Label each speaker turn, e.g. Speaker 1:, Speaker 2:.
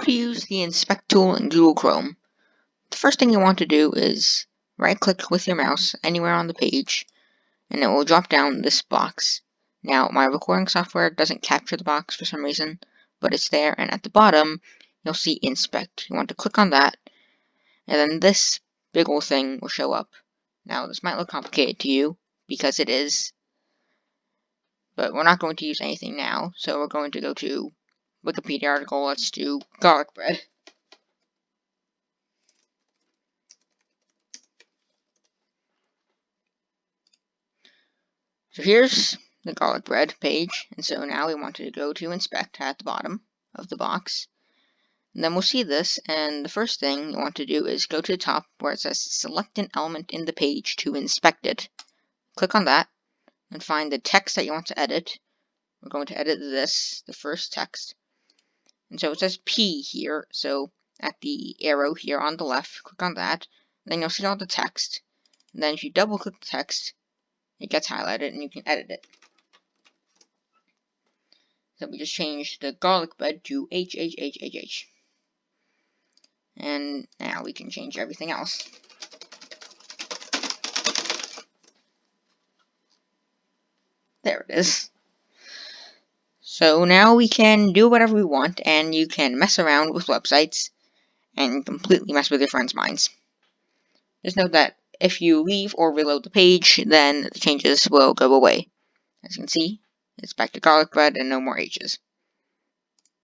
Speaker 1: to use the Inspect tool in Google Chrome, the first thing you want to do is right-click with your mouse anywhere on the page, and it will drop down this box. Now, my recording software doesn't capture the box for some reason, but it's there, and at the bottom, you'll see Inspect. You want to click on that, and then this big old thing will show up. Now, this might look complicated to you, because it is, but we're not going to use anything now, so we're going to go to Wikipedia article. Let's do garlic bread. So here's the garlic bread page, and so now we want to go to Inspect at the bottom of the box. And then we'll see this, and the first thing you want to do is go to the top where it says Select an element in the page to inspect it. Click on that, and find the text that you want to edit. We're going to edit this, the first text. And so it says P here, so at the arrow here on the left, click on that. Then you'll see all the text. And then if you double click the text, it gets highlighted and you can edit it. So we just changed the garlic bread to HHHHH. And now we can change everything else. There it is. So now we can do whatever we want, and you can mess around with websites and completely mess with your friends' minds. Just note that if you leave or reload the page, then the changes will go away. As you can see, it's back to garlic bread and no more H's.